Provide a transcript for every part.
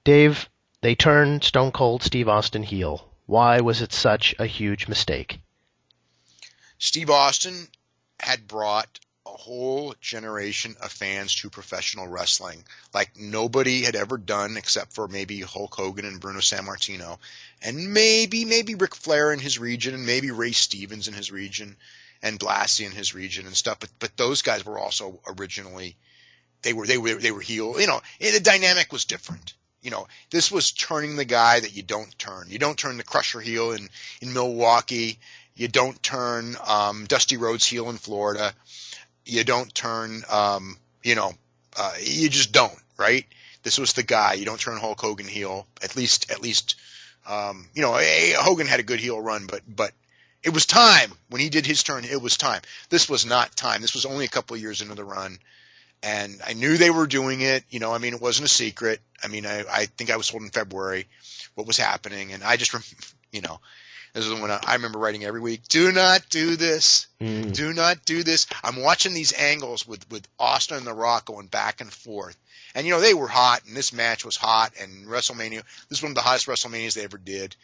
Dave, they turned Stone Cold Steve Austin heel. Why was it such a huge mistake? Steve Austin had brought a whole generation of fans to professional wrestling like nobody had ever done except for maybe Hulk Hogan and Bruno Sammartino and maybe Ric Flair in his region and maybe Ray Stevens in his region and Blassie in his region and stuff. But those guys were also originally they were heel. You know, the dynamic was different. You know, this was turning the guy that you don't turn. You don't turn the Crusher heel in Milwaukee. You don't turn Dusty Rhodes heel in Florida. You don't turn, you just don't, right? This was the guy. You don't turn Hulk Hogan heel. At least, Hogan had a good heel run, but it was time when he did his turn. It was time. This was not time. This was only a couple of years into the run. And I knew they were doing it. You know, I mean, it wasn't a secret. I mean, I think I was told in February what was happening. And I just, this is when I remember writing every week, do not do this. Do not do this. I'm watching these angles with Austin and The Rock going back and forth. And, they were hot, and this match was hot, and WrestleMania, this is one of the hottest WrestleManias they ever did.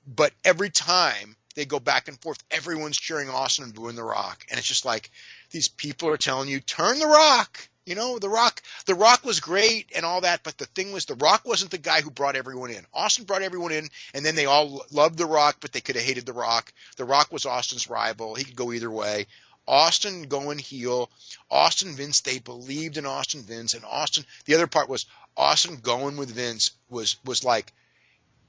But every time they go back and forth, everyone's cheering Austin and booing The Rock. And it's just like, these people are telling you, turn The Rock. The Rock was great and all that, but the thing was, The Rock wasn't the guy who brought everyone in. Austin brought everyone in, and then they all loved The Rock, but they could have hated The Rock. The Rock was Austin's rival. He could go either way. Austin going heel. Austin Vince, they believed in Austin Vince, and Austin, the other part was Austin going with Vince was like,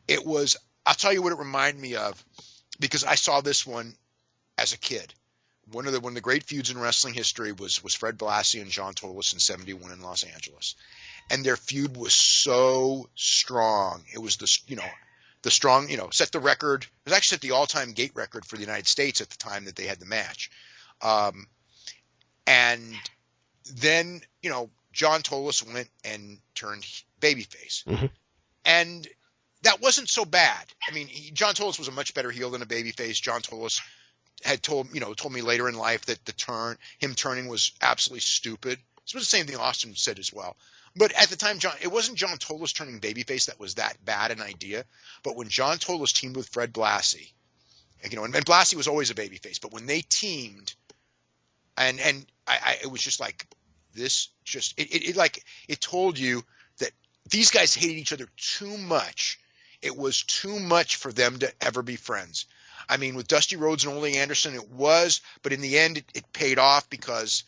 it was, I'll tell you what it reminded me of, because I saw this one as a kid. One of the great feuds in wrestling history was Fred Blassie and John Tolos in '71 in Los Angeles, and their feud was so strong. It was the strong, set the record. It was actually set the all-time gate record for the United States at the time that they had the match. And then John Tolos went and turned babyface, and that wasn't so bad. I mean, John Tolos was a much better heel than a babyface. John Tolos had told me later in life that him turning was absolutely stupid. This was the same thing Austin said as well. But at the time, it wasn't John Tolos turning babyface that was that bad an idea. But when John Tolos teamed with Fred Blassie, and Blassie was always a babyface, but when they teamed, and it was just like this, it told you that these guys hated each other too much. It was too much for them to ever be friends. I mean, with Dusty Rhodes and Ole Anderson, it was, but in the end, it paid off because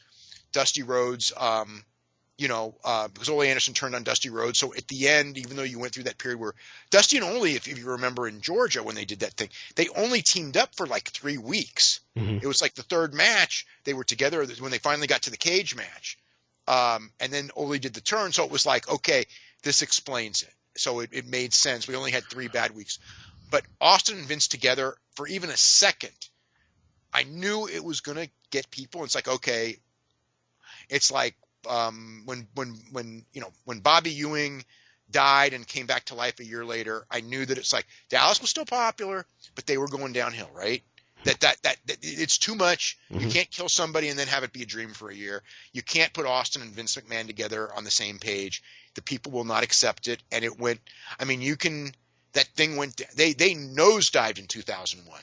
Dusty Rhodes, because Ole Anderson turned on Dusty Rhodes. So at the end, even though you went through that period where Dusty and Ole, if you remember in Georgia when they did that thing, they only teamed up for like 3 weeks. It was like the third match they were together when they finally got to the cage match. And then Ole did the turn. So it was like, okay, this explains it. So it made sense. We only had 3 bad weeks. But Austin and Vince together for even a second, I knew it was going to get people. It's like, okay, it's like when Bobby Ewing died and came back to life a year later, I knew that it's like Dallas was still popular, but they were going downhill, right? That it's too much. You can't kill somebody and then have it be a dream for a year. You can't put Austin and Vince McMahon together on the same page. The people will not accept it. And it went, I mean, that thing went, they nosedived in 2001.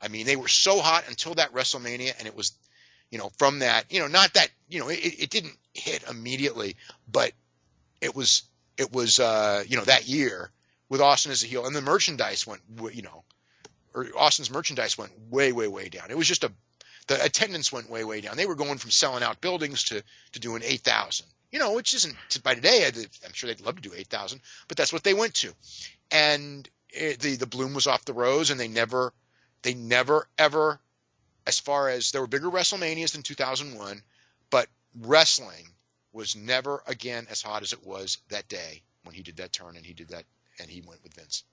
I mean, they were so hot until that WrestleMania, and it was, from that, not that, it didn't hit immediately, but it was, that year with Austin as a heel, and the merchandise went, or Austin's merchandise went way, way, way down. It was just the attendance went way, way down. They were going from selling out buildings to doing 8,000, which isn't, by today, I'm sure they'd love to do 8,000, but that's what they went to. And the bloom was off the rose, and they never ever, as far as there were bigger WrestleManias than 2001, but wrestling was never again as hot as it was that day when he did that turn and he did that and he went with Vince.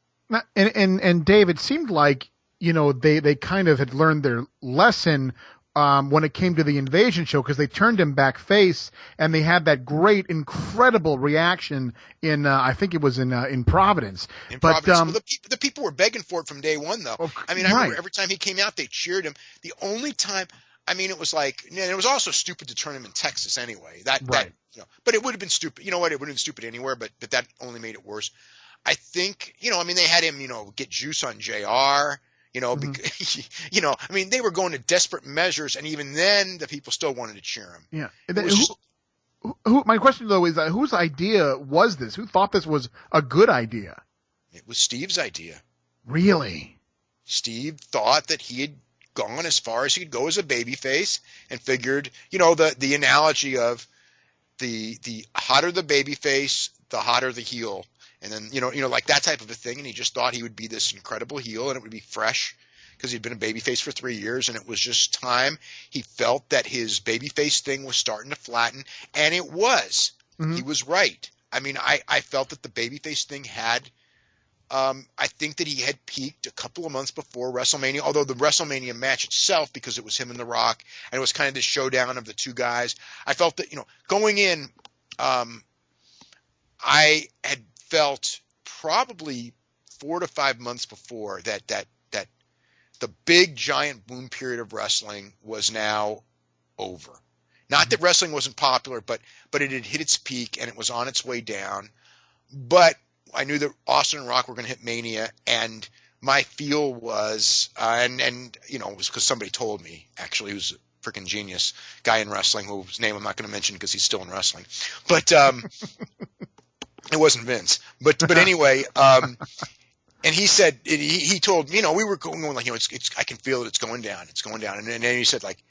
And Dave, it seemed like they kind of had learned their lesson when it came to the Invasion show, because they turned him back face, and they had that great, incredible reaction in I think it was in Providence. Well, the people were begging for it from day one, though. I mean, I remember every time he came out, they cheered him. The only time I mean, it was like, and it was also stupid to turn him in Texas anyway. That, Right. but it would have been stupid. You know what? It would have been stupid anywhere, but that only made it worse. I think, I mean, they had him, get juice on JR, I mean, they were going to desperate measures, and even then, the people still wanted to cheer him. Yeah. And then, my question though is that whose idea was this? Who thought this was a good idea? It was Steve's idea. Really? Steve thought that he had gone as far as he could go as a babyface, and figured, the analogy of the hotter the babyface, the hotter the heel. And then, like that type of a thing. And he just thought he would be this incredible heel, and it would be fresh because he'd been a babyface for 3 years, and it was just time. He felt that his babyface thing was starting to flatten, and it was. Mm-hmm. He was right. I mean, I felt that the babyface thing had, I think that he had peaked a couple of months before WrestleMania, although the WrestleMania match itself, because it was him and The Rock, and it was kind of this showdown of the two guys, I felt that, going in, I had felt probably 4 to 5 months before that the big giant boom period of wrestling was now over. Not that wrestling wasn't popular, but it had hit its peak and it was on its way down. But I knew that Austin and Rock were going to hit Mania, and my feel was, it was because somebody told me, actually, who's a freaking genius guy in wrestling, whose name I'm not going to mention because he's still in wrestling. But it wasn't Vince, but anyway, and he said, he told me, we were going like, I can feel it, it's going down, and then he said like,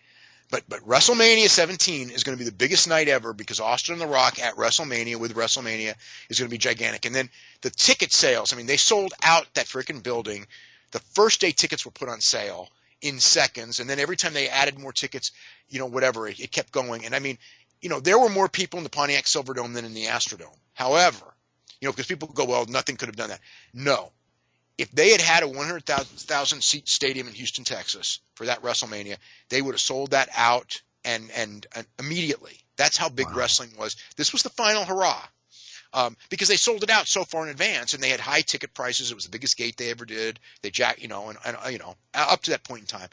but WrestleMania 17 is going to be the biggest night ever because Austin and The Rock at WrestleMania with WrestleMania is going to be gigantic. And then the ticket sales, I mean, they sold out that freaking building. The first day tickets were put on sale in seconds, and then every time they added more tickets, whatever, it kept going. And I mean, there were more people in the Pontiac Silverdome than in the Astrodome. However, because people go, well, nothing could have done that. No. If they had a 100,000 seat stadium in Houston, Texas for that WrestleMania, they would have sold that out and immediately. That's how big wrestling was. This was the final hurrah. Because they sold it out so far in advance, and they had high ticket prices. It was the biggest gate they ever did. They up to that point in time.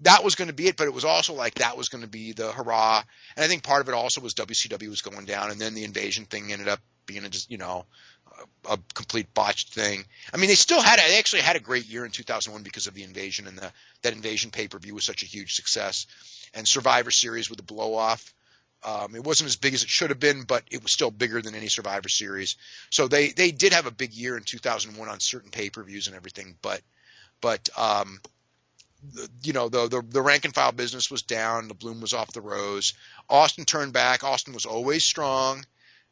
That was going to be it, but it was also like that was going to be the hurrah. And I think part of it also was WCW was going down, and then the invasion thing ended up being a complete botched thing. I mean, they actually had a great year in 2001 because of the invasion, and that invasion pay-per-view was such a huge success. And Survivor Series with the blow-off. It wasn't as big as it should have been, but it was still bigger than any Survivor Series. So they did have a big year in 2001 on certain pay-per-views and everything, but the rank and file business was down. The bloom was off the rose. Austin turned back. Austin was always strong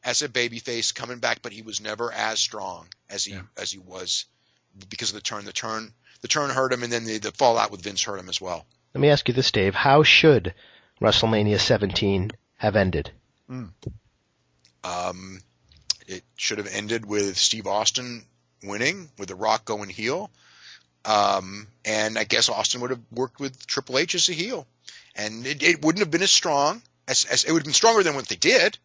as a babyface coming back, but he was never as strong as he was because of the turn. The turn hurt him, and then the fallout with Vince hurt him as well. Let me ask you this, Dave. How should WrestleMania 17 have ended? It should have ended with Steve Austin winning, with The Rock going heel. And I guess Austin would have worked with Triple H as a heel. And it wouldn't have been as strong as it would have been stronger than what they did.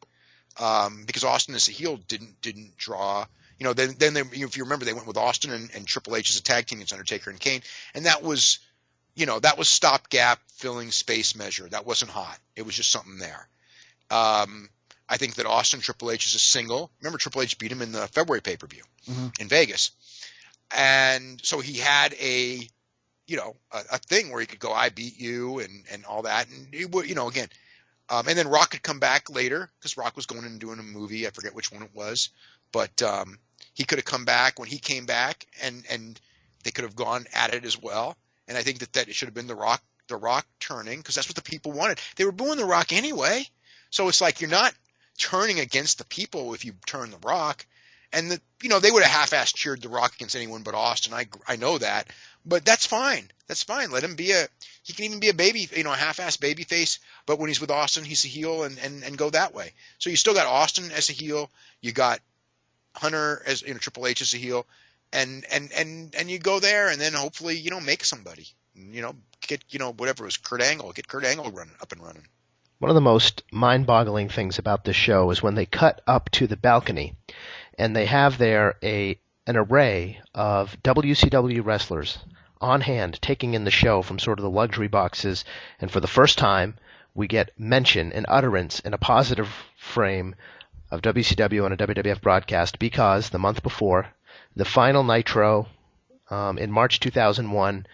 Because Austin as a heel didn't draw, then they, if you remember, they went with Austin and Triple H as a tag team against Undertaker and Kane. And that was stopgap filling space measure. That wasn't hot. It was just something there. I think that Austin Triple H is a single. Remember, Triple H beat him in the February pay-per-view in Vegas. And so he had a thing where he could go, I beat you and all that. And he would, again, and then Rock could come back later because Rock was going in and doing a movie. I forget which one it was, but he could have come back when he came back, and they could have gone at it as well. And I think that it should have been the Rock turning, because that's what the people wanted. They were booing the Rock anyway, so it's like you're not turning against the people if you turn the Rock. And they would have half-assed cheered the Rock against anyone but Austin. I know that, but that's fine. That's fine. Let him be he can even be a half-assed baby face, but when he's with Austin, he's a heel and go that way. So you still got Austin as a heel. You got Hunter as, Triple H as a heel, and you go there, and then hopefully, make somebody, get, whatever it was, Kurt Angle, get Kurt Angle up and running. One of the most mind-boggling things about this show is when they cut up to the balcony, and they have there an array of WCW wrestlers on hand taking in the show from sort of the luxury boxes, and for the first time we get mention and utterance in a positive frame of WCW on a WWF broadcast, because the month before, the final Nitro in March 2001,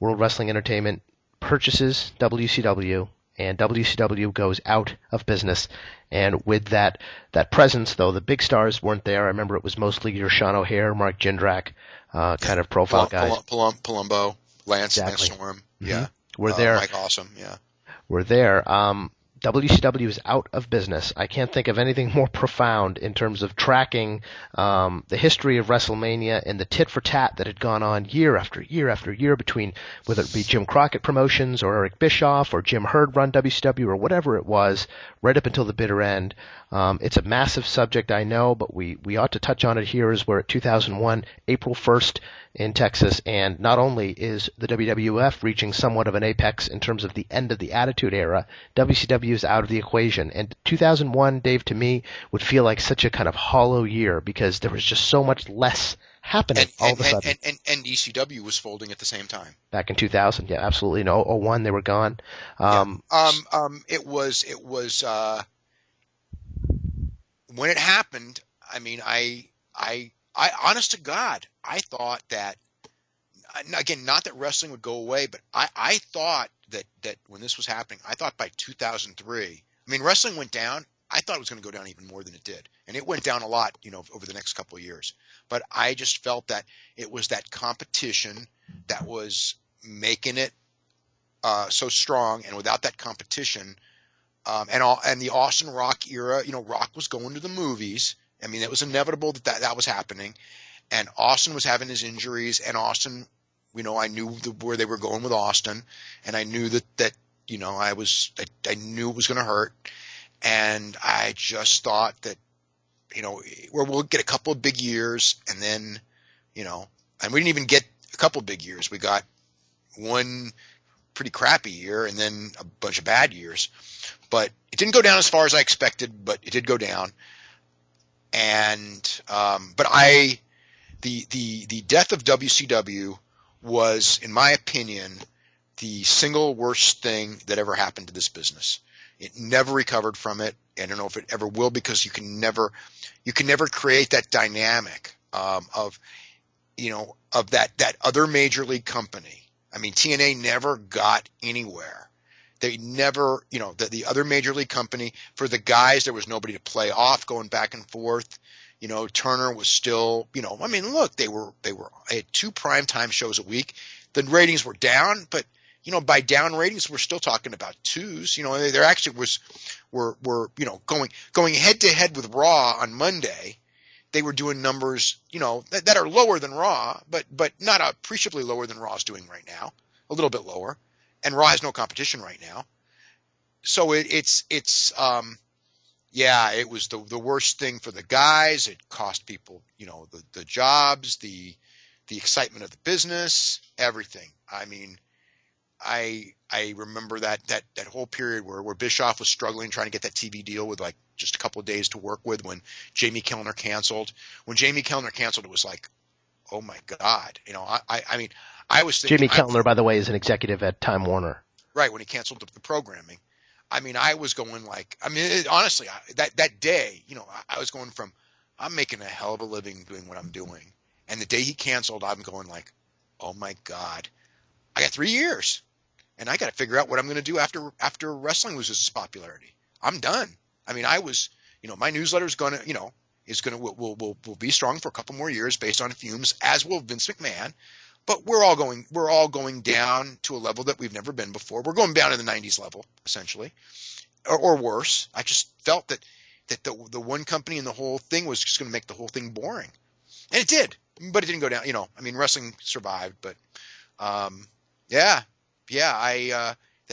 World Wrestling Entertainment purchases WCW, and WCW goes out of business. And with that presence, though, the big stars weren't there. I remember it was mostly your Sean O'Haire, Mark Jindrak, kind of profile guys. Palumbo, Lance Exactly. Storm, We're there. Mike Awesome, We're there. WCW is out of business. I can't think of anything more profound in terms of tracking the history of WrestleMania and the tit for tat that had gone on year after year after year between, whether it be Jim Crockett Promotions or Eric Bischoff or Jim Herd run WCW or whatever it was, right up until the bitter end. It's a massive subject, I know, but we ought to touch on it here, as we're at 2001, April 1st in Texas, and not only is the WWF reaching somewhat of an apex in terms of the end of the Attitude Era, WCW is out of the equation. And 2001, Dave, to me, would feel like such a kind of hollow year because there was just so much less happening all of a sudden. And ECW was folding at the same time. Back in 2000, yeah, absolutely. No, 01, they were gone. It was when it happened. I mean, I honest to God, I thought that, again, not that wrestling would go away, but I thought that when this was happening, I thought by 2003, I mean, wrestling went down. I thought it was going to go down even more than it did. And it went down a lot, over the next couple of years. But I just felt that it was that competition that was making it so strong. And without that competition, and the Austin Rock era, Rock was going to the movies. I mean, it was inevitable that was happening. And Austin was having his injuries, and Austin, I knew where they were going with Austin, and I knew that I knew it was going to hurt. And I just thought that, we'll get a couple of big years, and then, and we didn't even get a couple of big years. We got one pretty crappy year and then a bunch of bad years. But it didn't go down as far as I expected, but it did go down. And the death of WCW was, in my opinion, the single worst thing that ever happened to this business. It never recovered from it. I don't know if it ever will, because you can never create that dynamic of that other major league company. I mean, TNA never got anywhere. They never, the other major league company, for the guys, there was nobody to play off going back and forth. Turner was still, I mean, look, they had 2 primetime shows a week. The ratings were down, but, by down ratings, we're still talking about 2s. There actually were going head to head with Raw on Monday. They were doing numbers, that are lower than Raw, but not appreciably lower than Raw's doing right now, a little bit lower. And Raw has no competition right now. So it was the worst thing for the guys. It cost people, the jobs, the excitement of the business, everything. I mean, I remember that whole period where Bischoff was struggling trying to get that TV deal with like just a couple of days to work with when Jamie Kellner canceled. When Jamie Kellner canceled, it was like, oh my God. I mean, I was thinking. Jimmy Kellner, by the way, is an executive at Time Warner. Right, when he canceled the programming. I mean, I was going like, honestly, that day, I was going from, I'm making a hell of a living doing what I'm doing. And the day he canceled, I'm going like, oh my God, I got 3 years. And I got to figure out what I'm going to do after wrestling loses its popularity. I'm done. I mean, I was, my newsletter is going to, will be strong for a couple more years based on fumes, as will Vince McMahon. But we're all going down to a level that we've never been before. We're going down to the 90s level, essentially, or worse. I just felt that the one company and the whole thing was just going to make the whole thing boring, and it did. But it didn't go down. I mean, wrestling survived, but that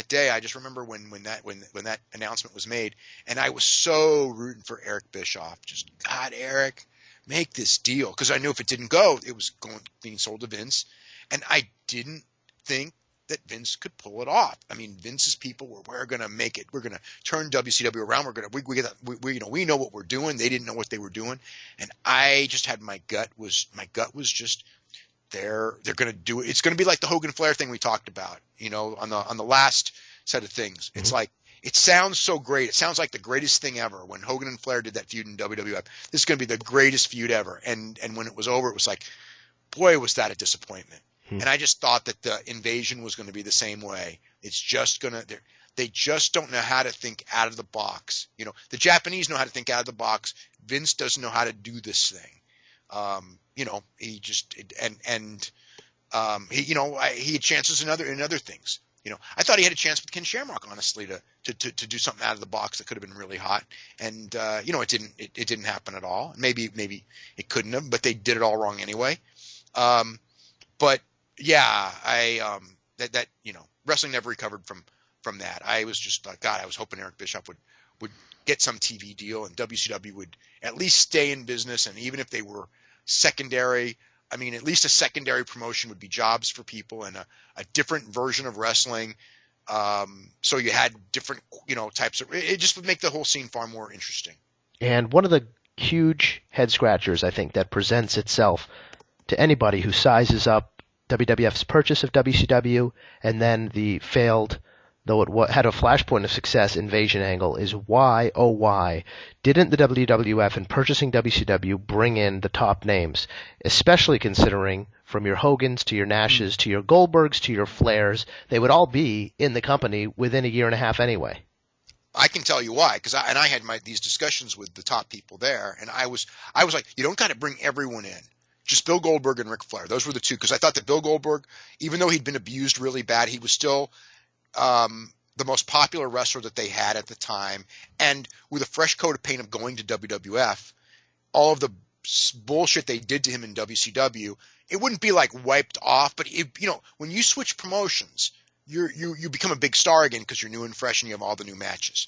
day I just remember when that announcement was made, and I was so rooting for Eric Bischoff. Just, God, Eric, make this deal, because I knew if it didn't go, it was being sold to Vince. And I didn't think that Vince could pull it off. I mean, Vince's people were, we're going to make it. We're going to turn WCW around. We know what we're doing. They didn't know what they were doing. And I just had my gut was just they're going to do it. It's going to be like the Hogan Flair thing we talked about, on the last set of things. It's like, it sounds so great. It sounds like the greatest thing ever when Hogan and Flair did that feud in WWF. This is going to be the greatest feud ever. And when it was over, it was like, boy, was that a disappointment. And I just thought that the Invasion was going to be the same way. It's just going to, they just don't know how to think out of the box. The Japanese know how to think out of the box. Vince doesn't know how to do this thing. He just, he had chances in other things. I thought he had a chance with Ken Shamrock, honestly, to do something out of the box that could have been really hot. And, it didn't happen at all. Maybe it couldn't have, but they did it all wrong anyway. But yeah, wrestling never recovered from that. I was just like, God, I was hoping Eric Bischoff would get some TV deal and WCW would at least stay in business. And even if they were secondary, at least a secondary promotion would be jobs for people and a different version of wrestling. So you had different, types of, it just would make the whole scene far more interesting. And one of the huge head scratchers, I think, that presents itself to anybody who sizes up WWF's purchase of WCW and then the failed, though it had a flashpoint of success, Invasion angle is why, oh why, didn't the WWF in purchasing WCW bring in the top names, especially considering from your Hogans to your Nashes to your Goldbergs to your Flairs, they would all be in the company within a year and a half anyway. I can tell you why, because I had these discussions with the top people there, and I was like, you don't got to bring everyone in. Just Bill Goldberg and Ric Flair. Those were the two, because I thought that Bill Goldberg, even though he'd been abused really bad, he was still the most popular wrestler that they had at the time. And with a fresh coat of paint of going to WWF, all of the bullshit they did to him in WCW, it wouldn't be like wiped off. But when you switch promotions, you become a big star again because you're new and fresh and you have all the new matches.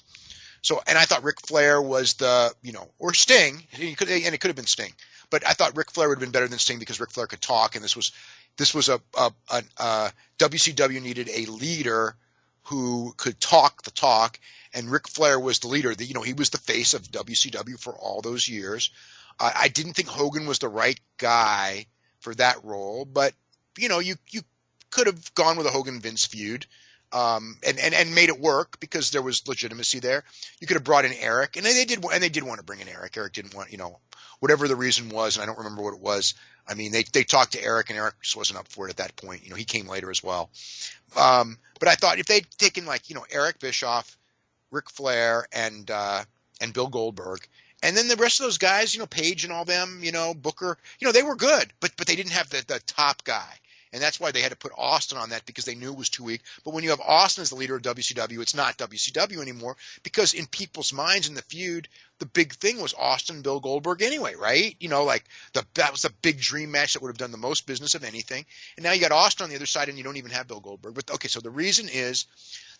So, and I thought Ric Flair was or Sting, and it could have been Sting. But I thought Ric Flair would have been better than Sting because Ric Flair could talk, and this was WCW needed a leader who could talk the talk, and Ric Flair was the leader. He was the face of WCW for all those years. I didn't think Hogan was the right guy for that role, but you could have gone with a Hogan-Vince feud. And made it work because there was legitimacy there. You could have brought in Eric, and they did want to bring in Eric. Eric didn't want, whatever the reason was, and I don't remember what it was. They talked to Eric, and Eric just wasn't up for it at that point. He came later as well. But I thought if they'd taken Eric Bischoff, Ric Flair, and Bill Goldberg, and then the rest of those guys, Page and all them, Booker, they were good, but they didn't have the top guy. And that's why they had to put Austin on that, because they knew it was too weak. But when you have Austin as the leader of WCW, it's not WCW anymore, because in people's minds in the feud, the big thing was Austin, Bill Goldberg anyway, right? That was the big dream match that would have done the most business of anything. And now you got Austin on the other side and you don't even have Bill Goldberg. But okay, so the reason is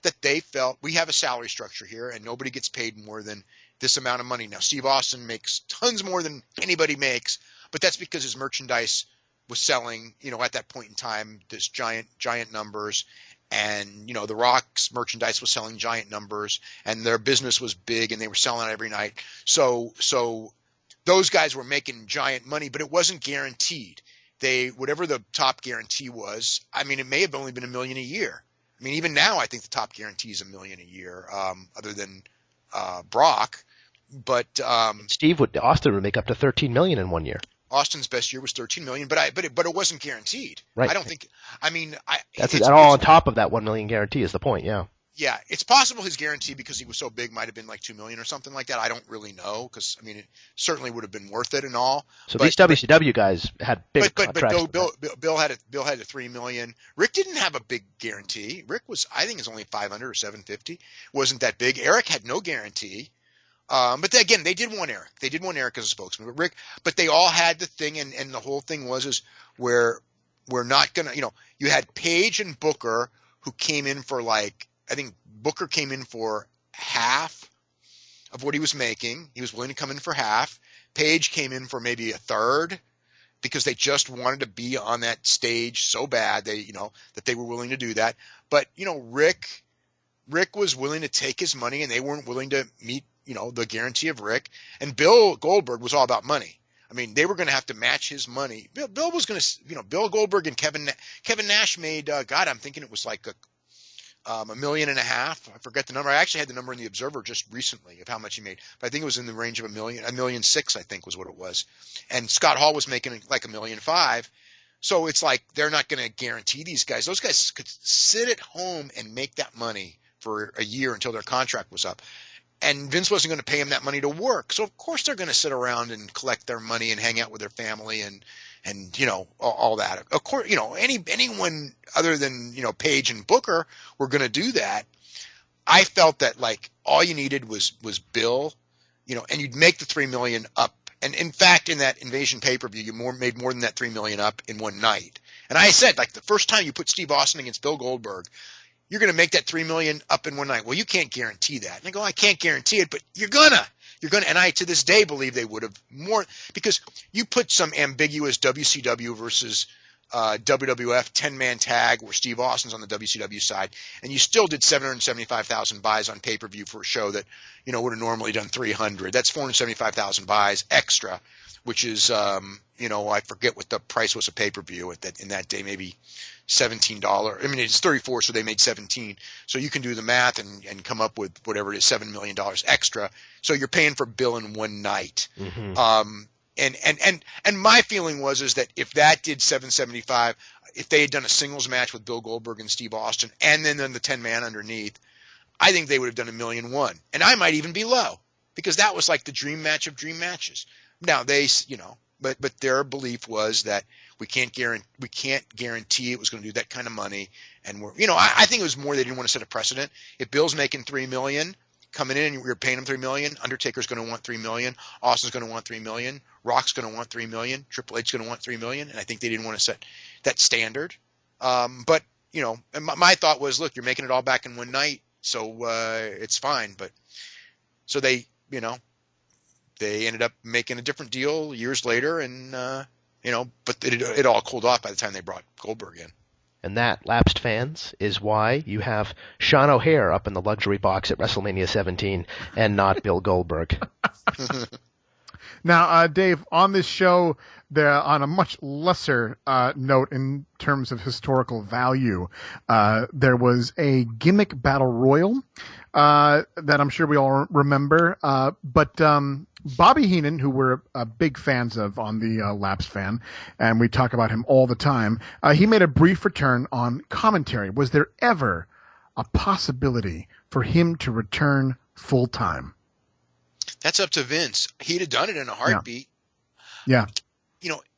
that they felt we have a salary structure here and nobody gets paid more than this amount of money. Now, Steve Austin makes tons more than anybody makes, but that's because his merchandise was selling, at that point in time, this giant numbers, and, The Rock's merchandise was selling giant numbers, and their business was big, and they were selling it every night. So those guys were making giant money, but it wasn't guaranteed. Whatever the top guarantee was, it may have only been $1 million a year. Even now, I think the top guarantee is $1 million a year, other than Brock. But Austin would make up to $13 million in 1 year. Austin's best year was $13 million, but it wasn't guaranteed. Right. I don't think. That's all on top of that $1 million guarantee is the point. Yeah. Yeah, it's possible his guarantee, because he was so big, might have been like $2 million or something like that. I don't really know, because it certainly would have been worth it and all. So these WCW guys had big contracts. But Bill had a $3 million. Rick didn't have a big guarantee. Rick was, I think, is only $500 or $750. Wasn't that big. Eric had no guarantee. But again, they did want Eric. They did want Eric as a spokesman. But they all had the thing, and the whole thing was we're not gonna, you had Page and Booker who came in for I think Booker came in for half of what he was making. He was willing to come in for half. Page came in for maybe a third, because they just wanted to be on that stage so bad that they were willing to do that. But Rick was willing to take his money, and they weren't willing to meet the guarantee of Rick. And Bill Goldberg was all about money. I mean, they were going to have to match his money. Bill was going to, Bill Goldberg and Kevin Nash made, God, I'm thinking it was like $1.5 million. I forget the number. I actually had the number in the Observer just recently of how much he made, but I think it was in the range of $1.6 million, I think was what it was. And Scott Hall was making like $1.5 million. So it's like they're not going to guarantee these guys. Those guys could sit at home and make that money for a year until their contract was up. And Vince wasn't going to pay them that money to work. So of course they're going to sit around and collect their money and hang out with their family and all that. Of course, anyone other than, Page and Booker were going to do that. I felt that like all you needed was Bill, and you'd make the $3 million up. And in fact, in that Invasion pay-per-view, you made more than that $3 million up in one night. And I said, like, the first time you put Steve Austin against Bill Goldberg, you're going to make that $3 million up in one night. Well, you can't guarantee that. And I go, I can't guarantee it, but you're gonna. And I, to this day, believe they would have more, because you put some ambiguous WCW versus WWF 10-man tag where Steve Austin's on the WCW side, and you still did 775,000 buys on pay-per-view for a show that, would have normally done 300. That's 475,000 buys extra, which is, I forget what the price was of pay-per-view in that day, maybe $17. I mean, it's 34, so they made 17. So you can do the math and come up with whatever it is, $7 million extra. So you're paying for Bill in one night. Mm-hmm. And my feeling is that if that did 775, if they had done a singles match with Bill Goldberg and Steve Austin, and then the 10-man underneath, I think they would have done $1.1 million. And I might even be low, because that was like the dream match of dream matches. Now but their belief was that we can't guarantee it was going to do that kind of money. And I think it was more they didn't want to set a precedent. If Bill's making $3 million coming in and you're paying him $3 million, Undertaker's going to want $3 million, Austin's going to want $3 million, Rock's going to want $3 million, Triple H's going to want $3 million, and I think they didn't want to set that standard. But and my thought was, look, you're making it all back in one night, so it's fine. But so they ended up making a different deal years later, and but it all cooled off by the time they brought Goldberg in. And that, lapsed fans, is why you have Sean O'Haire up in the luxury box at WrestleMania 17 and not Bill Goldberg. Now, Dave, on this show, on a much lesser note in terms of historical value, there was a gimmick battle royal that I'm sure we all remember. But Bobby Heenan, who we're big fans of on the Laps Fan, and we talk about him all the time, he made a brief return on commentary. Was there ever a possibility for him to return full time? That's up to Vince. He'd have done it in a heartbeat. Yeah.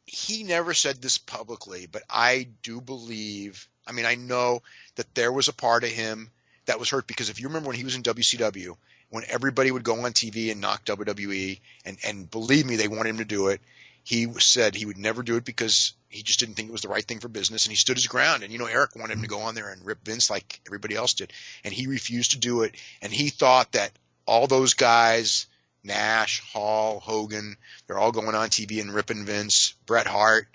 He never said this publicly, but I do believe, I know that there was a part of him that was hurt, because if you remember when he was in WCW, when everybody would go on TV and knock WWE, and believe me, they wanted him to do it, he said he would never do it because he just didn't think it was the right thing for business, and he stood his ground. And, Eric wanted him to go on there and rip Vince like everybody else did, and he refused to do it. And he thought that all those guys, Nash, Hall, Hogan, they're all going on TV and ripping Vince, Bret Hart,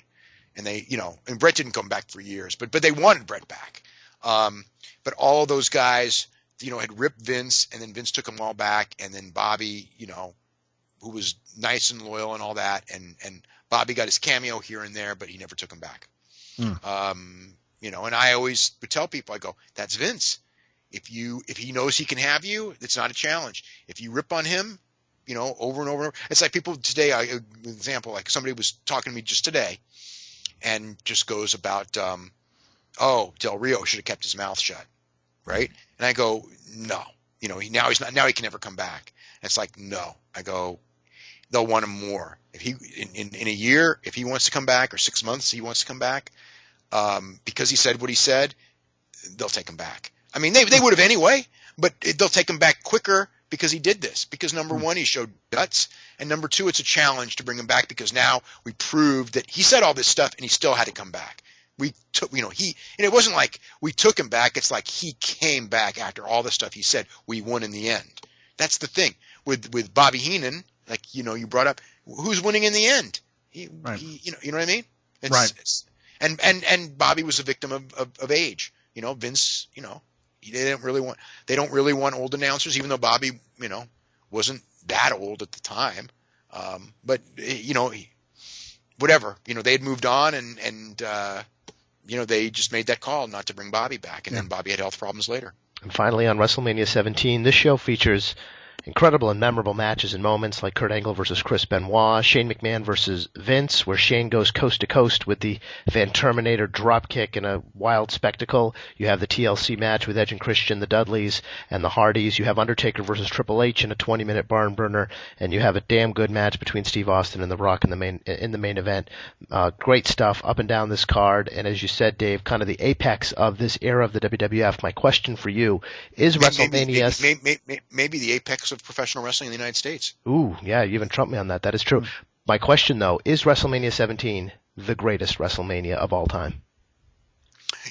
and they, and Bret didn't come back for years, but they wanted Bret back. But all of those guys, had ripped Vince, and then Vince took them all back, and then Bobby, who was nice and loyal and all that, and Bobby got his cameo here and there, but he never took him back. And I always would tell people, I go, that's Vince. If he knows he can have you, it's not a challenge. If you rip on him, over and over and over. It's like people today, an example, like somebody was talking to me just today and just goes about, Del Rio should have kept his mouth shut. Right. And I go, no, now he can never come back. And it's like, no, I go, they'll want him more. If he, in a year, if he wants to come back, or 6 months, he wants to come back, because he said what he said, they'll take him back. They would have anyway, but they'll take him back quicker because he did this. Because number one, he showed guts, and number two, it's a challenge to bring him back, because now we proved that he said all this stuff and he still had to come back. We took, it wasn't like we took him back. It's like he came back after all the stuff he said. We won in the end. That's the thing with Bobby Heenan. Like, you brought up, who's winning in the end? Right. You know what I mean? Right. And Bobby was a victim of age. Vince, they don't really want old announcers, even though Bobby, wasn't that old at the time. But whatever, they had moved on and they just made that call not to bring Bobby back, and then Bobby had health problems later. And finally, on WrestleMania 17, this show features incredible and memorable matches and moments like Kurt Angle versus Chris Benoit, Shane McMahon versus Vince, where Shane goes coast to coast with the Van Terminator dropkick in a wild spectacle. You have the TLC match with Edge and Christian, the Dudleys, and the Hardys. You have Undertaker versus Triple H in a 20-minute barn burner, and you have a damn good match between Steve Austin and The Rock in the main event. Great stuff up and down this card, and as you said, Dave, kind of the apex of this era of the WWF. My question for you is WrestleMania... Maybe the apex of professional wrestling in the United States. Ooh, yeah, you even trumped me on that. That is true. My question, though, is WrestleMania 17 the greatest WrestleMania of all time?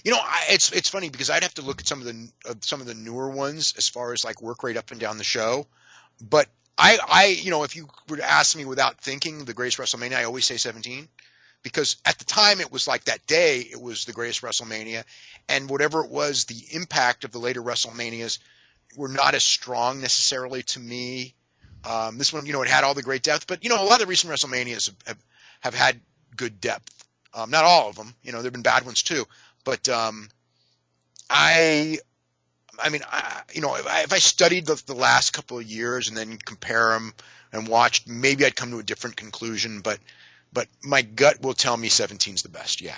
It's funny because I'd have to look at some of the newer ones as far as like work rate up and down the show. But I if you were to ask me without thinking the greatest WrestleMania, I always say 17. Because at the time it was like that day it was the greatest WrestleMania, and whatever it was, the impact of the later WrestleManias were not as strong necessarily to me. This one, it had all the great depth, but a lot of the recent WrestleManias have had good depth. Not all of them, there've been bad ones too. But if I studied the last couple of years and then compare them and watched, maybe I'd come to a different conclusion. But my gut will tell me 17's the best. Yeah.